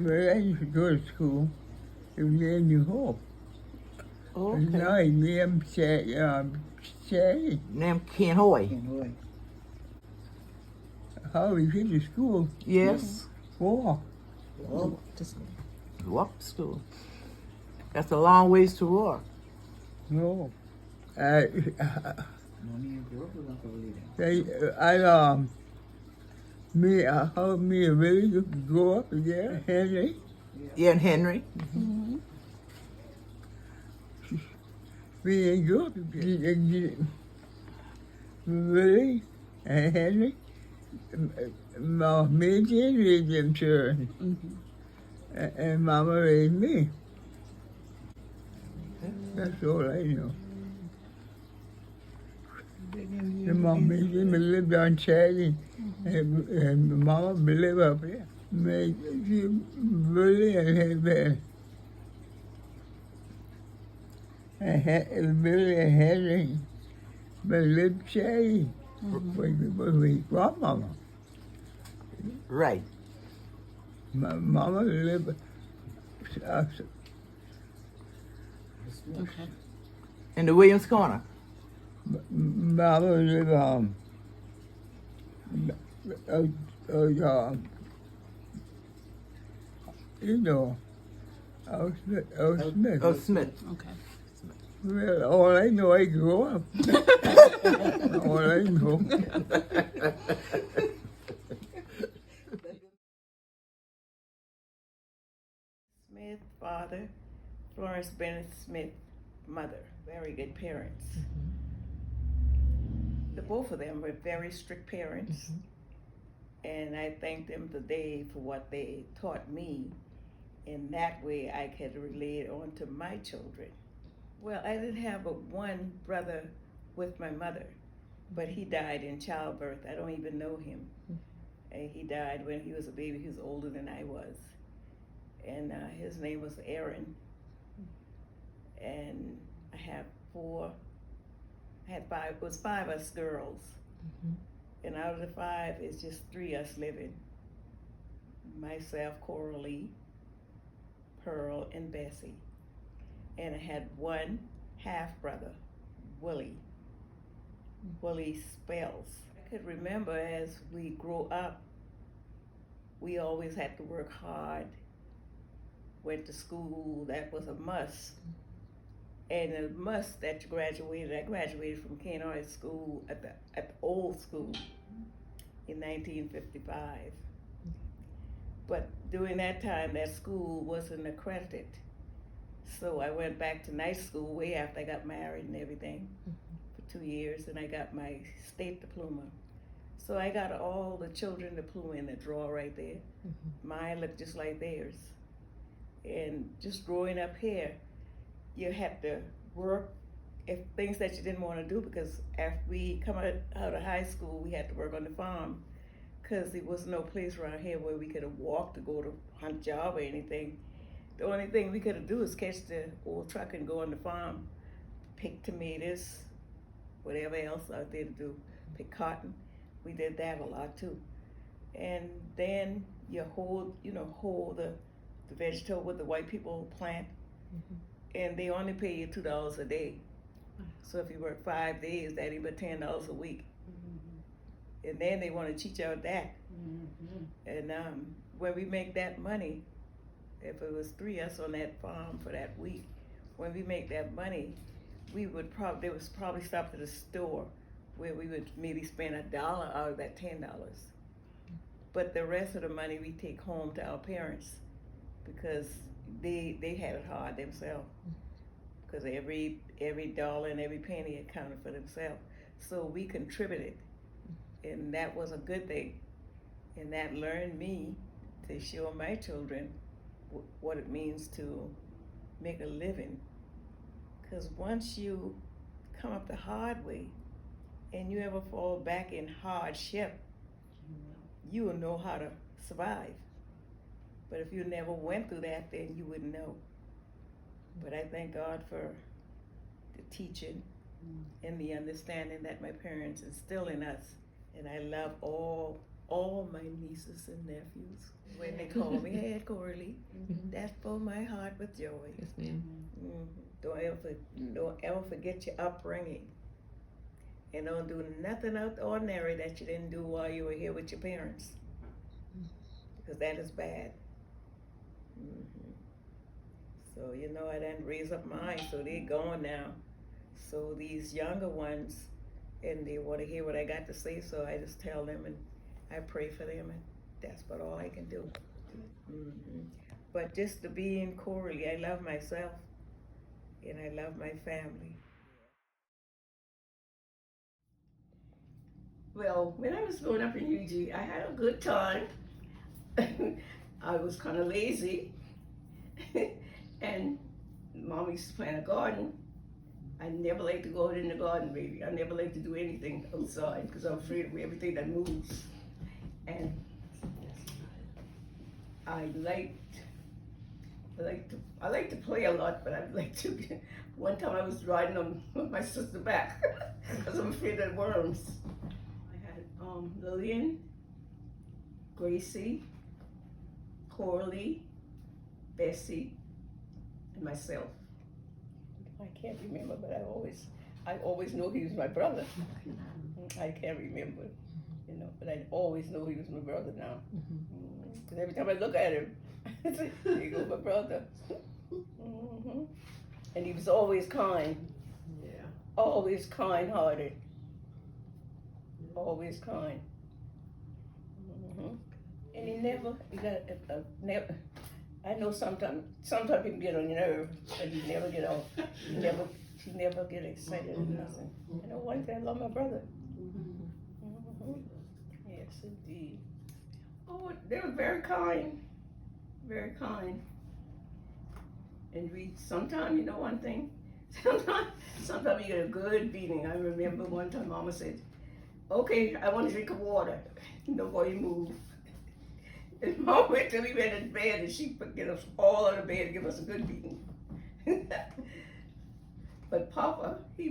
when I used to go to school, it was in New Hope. Oh, It's okay. nice, name Shay. Name Ken Hoy. How we get to school, Yes. walk. Just walk to school. That's a long ways to walk. No. How me and Willie used to go up there, Henry. Yeah, and Henry. We didn't go up there. Willie and Henry, me and Jen raised them children. And Mama raised me. That's all I know. The mom made me live on Chad and Mama live up here. Made Willie and Henry. Willie and Henry, but lived Chad with grandmama. Right. My mama lived. Okay. In the Williams Corner. Mama lived you know, Smith. Oh, Smith. Okay. Well, all I know, I grew up. All I know. Smith, father, Florence Bennett Smith, mother. Very good parents. The both of them were very strict parents. And I thank them today for what they taught me. In that way, I could relate on to my children. Well, I didn't have but one brother with my mother, but he died in childbirth. I don't even know him. And he died when he was a baby. He was older than I was. And his name was Aaron. And I have five, it was 5 of us girls. And out of the 5, it's just 3 of us living. Myself, Coralie, Pearl, and Bessie. And I had one half brother, Willie. Willie Spells. I could remember as we grew up, we always had to work hard, went to school, that was a must. And a must that you graduated, I graduated from Kenai School at the old school in 1955. But during that time, that school wasn't accredited. So I went back to night school way after I got married and everything for 2 years, and I got my state diploma. So I got all the children diploma in the drawer right there. Mine looked just like theirs. And just growing up here, you had to work if things that you didn't want to do, because after we come out of high school, we had to work on the farm, because there was no place around here where we could have walked to go to hunt job or anything. The only thing we could have do is catch the old truck and go on the farm, pick tomatoes, whatever else out there to do, pick cotton. We did that a lot too. And then you hold the vegetable with the white people plant, and they only pay you $2 a day. So if you work 5 days, that ain't but $10 a week. And then they want to cheat you out that. And when we make that money, if it was 3 of us on that farm for that week, when we make that money, there was probably stuff at the store where we would maybe spend $1 out of that $10. But the rest of the money we take home to our parents, because they had it hard themselves, because every dollar and every penny accounted for themselves. So we contributed, and that was a good thing. And that learned me to show my children what it means to make a living. Because once you come up the hard way and you ever fall back in hardship, you will know how to survive. But if you never went through that, then you wouldn't know. But I thank God for the teaching and the understanding that my parents instill in us. And I love all all my nieces and nephews. When they call me Head Coralie, that's for my heart with joy. Yes, ma'am. Don't ever forget your upbringing. And don't do nothing out of the ordinary that you didn't do while you were here with your parents. Because that is bad. So, you know, I didn't raise up mine, so they're gone now. So these younger ones, and they want to hear what I got to say, so I just tell them and I pray for them, and that's about all I can do. But just to be in Coralie, I love myself, and I love my family. Well, when I was growing up in UG, I had a good time. I was kind of lazy, and Mom used to plant a garden. I never liked to go out in the garden, baby. I never liked to do anything outside because I'm afraid of everything that moves. And I like to play a lot, but I'd like to. One time I was riding on my sister's back because I'm afraid of worms. I had Lillian, Gracie, Coralie, Bessie, and myself. I can't remember, but I always knew he was my brother. I can't remember, you know, but I always knew he was my brother now. Because every time I look at him, I say, there goes my brother. And he was always kind. Yeah. Always kind-hearted. Always kind. And never. I know sometimes people get on your nerve, but he never get on. He never get excited or nothing. You know, one thing I love my brother. Yes, indeed. Oh, they were very kind, very kind. And sometimes, you know, one thing. Sometimes you get a good beating. I remember one time Mama said, "Okay, I want to drink of water." Nobody moved. And Mom went till we went in bed, and she put get us all out of bed and give us a good beating. But Papa, he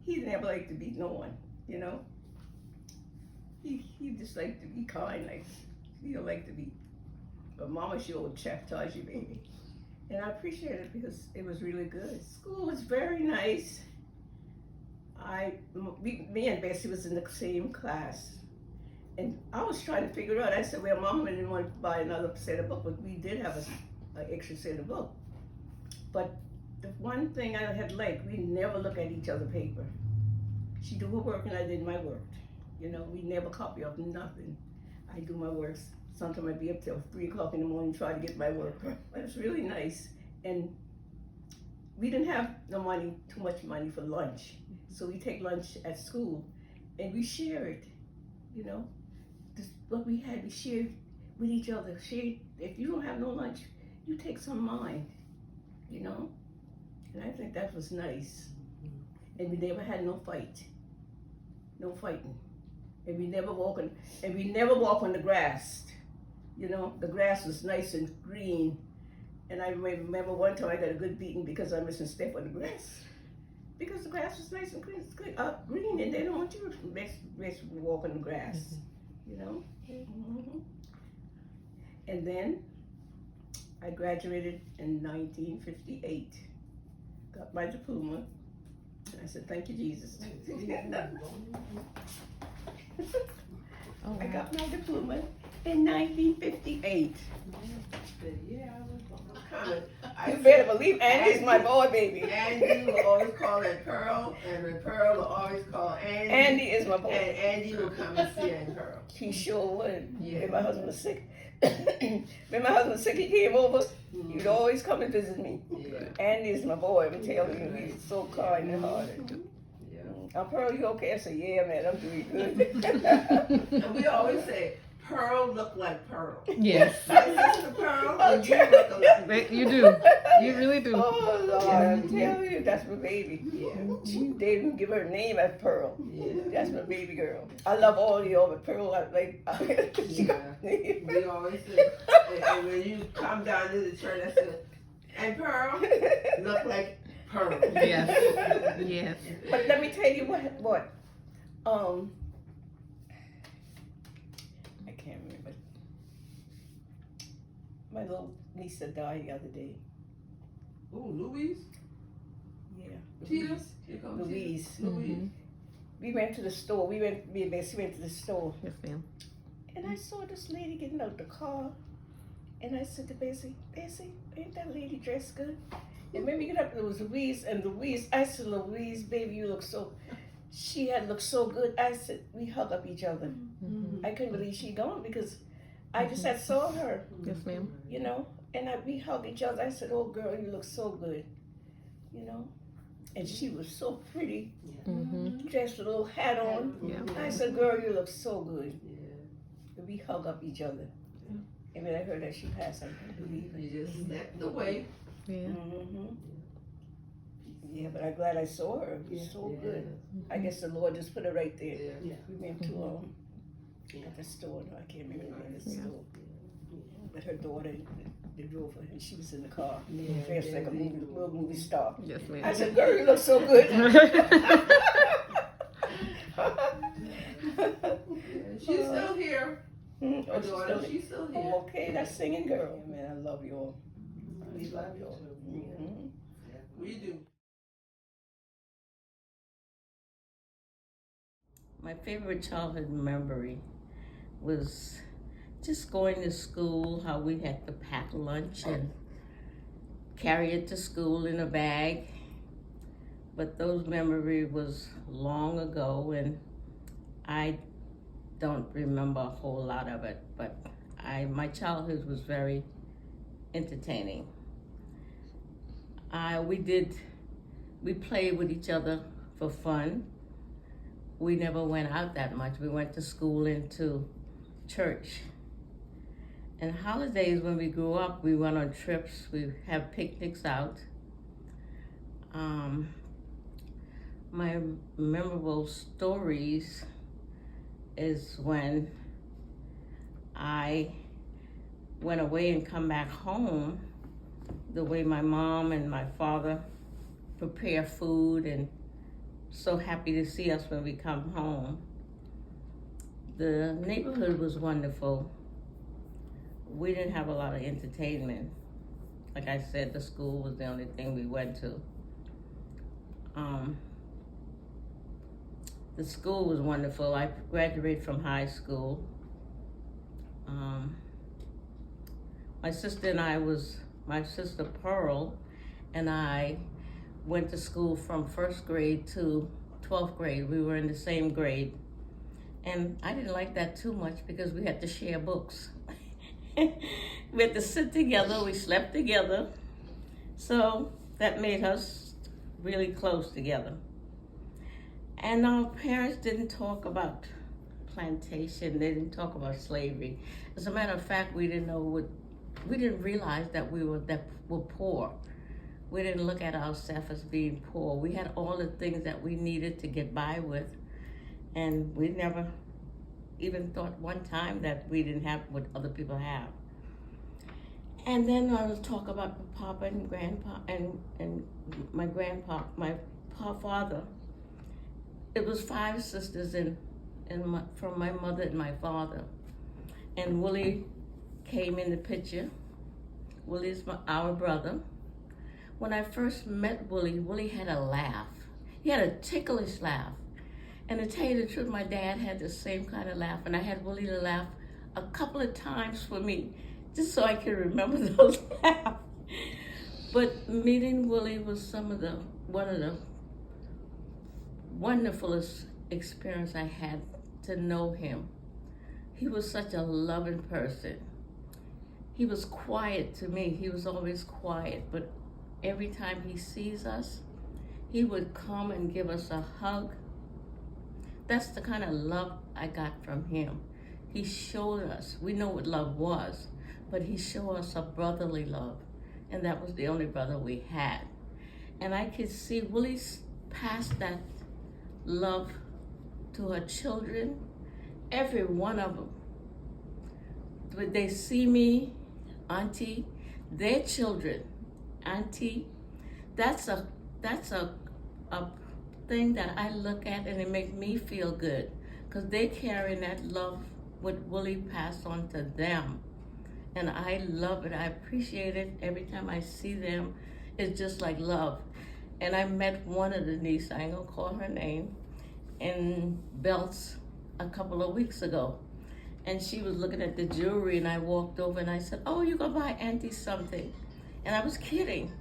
never liked to beat no one, you know. He just liked to be kind, like he don't like to beat. But Mama, she would chastise you, baby. And I appreciate it because it was really good. School was very nice. Me and Bessie was in the same class. And I was trying to figure out, I said, well, Mama didn't want to buy another set of books, but we did have an extra set of books. But the one thing I had liked, we never look at each other's paper. She do her work and I did my work. You know, we never copy up nothing. I do my work. Sometimes I'd be up till 3 o'clock in the morning trying to get my work. But it's really nice. And we didn't have too much money for lunch. So we take lunch at school and we share it, you know. What we had, we shared with each other. If you don't have no lunch, you take some of mine, you know? And I think that was nice. And we never had no fight. No fighting. And we never walk on the grass. You know, the grass was nice and green. And I remember one time I got a good beating because I missed a step on the grass. Because the grass was nice and green, and they don't want you to walk on the grass, you know? And then I graduated in 1958, got my diploma, and I said, thank you, Jesus. I got my diploma in 1958. You better believe Andy's my boy, baby. Andy will always call her Pearl, and then Pearl will always call Andy. Andy is my boy. And Andy will come and see Aunt Pearl. He sure would. Yeah. When my husband was sick. When my husband was sick, he came over. He'd always come and visit me. Yeah. Andy is my boy, I'm telling you. He's so kind and hearted. Yeah. Pearl, you okay? I said, yeah, man, I'm doing good. And we always say, Pearl look like Pearl. Yes. Sister Pearl, and you look alike. You do. You really do. Oh, Lord, Yeah. I'm telling you, that's my baby. Yeah. They didn't give her a name as Pearl. Yeah. That's my baby girl. I love all of y'all, but Pearl, she got We always say, and when you come down to the church, I say, and Pearl look like Pearl. Yes. Yes. But let me tell you what. can't remember. My little niece that died the other day. Ooh, Louise. Yeah. Tita. Here comes Louise. Tita. Louise. We went to the store. Me and Bessie went to the store. Yes, ma'am. And I saw this lady getting out the car. And I said to Bessie, ain't that lady dressed good? And when we get up, there was Louise. And Louise, I said, Louise, baby, you look so... She had looked so good. I said, we hug up each other. I couldn't believe she gone because I just had saw her. Yes, ma'am. You know, and we hugged each other. I said, oh, girl, you look so good. You know? And she was so pretty. Dressed with a little hat on. Yeah. I said, girl, you look so good. And we hug up each other. And when I heard that she passed, I couldn't believe it. You just snapped away. Yeah. Yeah, but I'm glad I saw her. It was so good. I guess the Lord just put her right there. Yeah. We went to at the store. No, I can't remember the name of the store. But her daughter, they drove her, and she was in the car, dressed like a movie star. Yes, ma'am. I said, "Girl, you look so good." She's still here. Oh, She's still here. Oh, okay, that singing girl. Yeah, man, I love you all. We love you all. We do. My favorite childhood memory was just going to school, how we had to pack lunch and carry it to school in a bag. But those memories was long ago, and I don't remember a whole lot of it, but my childhood was very entertaining. We played with each other for fun. We never went out that much. We went to school and to church. And holidays, when we grew up, we went on trips. We have picnics out. My memorable stories is when I went away and come back home, the way my mom and my father prepare food, and so happy to see us when we come home. The neighborhood was wonderful. We didn't have a lot of entertainment. Like I said, the school was the only thing we went to. The school was wonderful. I graduated from high school. My sister Pearl and I went to school from first grade to 12th grade. We were in the same grade. And I didn't like that too much because we had to share books. We had to sit together, we slept together. So that made us really close together. And our parents didn't talk about plantation, they didn't talk about slavery. As a matter of fact, we didn't realize that we were poor. We didn't look at ourselves as being poor. We had all the things that we needed to get by with, and we never even thought one time that we didn't have what other people have. And then I was talk about Papa and Grandpa and my grandpa, my father. It was 5 sisters from my mother and my father. And Willie came in the picture. Willie's our brother. When I first met Willie, Willie had a laugh. He had a ticklish laugh. And to tell you the truth, my dad had the same kind of laugh, and I had Willie to laugh a couple of times for me, just so I could remember those laughs. But meeting Willie was one of the wonderfulest experience I had to know him. He was such a loving person. He was quiet to me. He was always quiet, but every time he sees us, he would come and give us a hug. That's the kind of love I got from him. He showed us, we know what love was, but he showed us a brotherly love, and that was the only brother we had. And I could see Willie pass that love to her children, every one of them. When they see me, Auntie, their children, Auntie, that's a thing that I look at and it makes me feel good, because they carrying that love what Willie passed on to them. And I love it. I appreciate it. Every time I see them, it's just like love. And I met one of the nieces, I ain't gonna call her name, in Belts a couple of weeks ago. And she was looking at the jewelry, and I walked over and I said, oh, you gonna buy Auntie something? And I was kidding.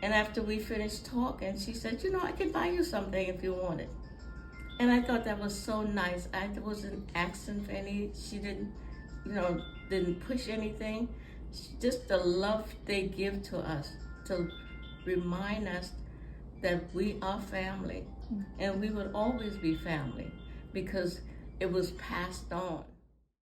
And after we finished talking, she said, you know, I can buy you something if you want it. And I thought that was so nice. I wasn't asking for any, she didn't, didn't push anything. Just the love they give to us to remind us that we are family. And we would always be family because it was passed on.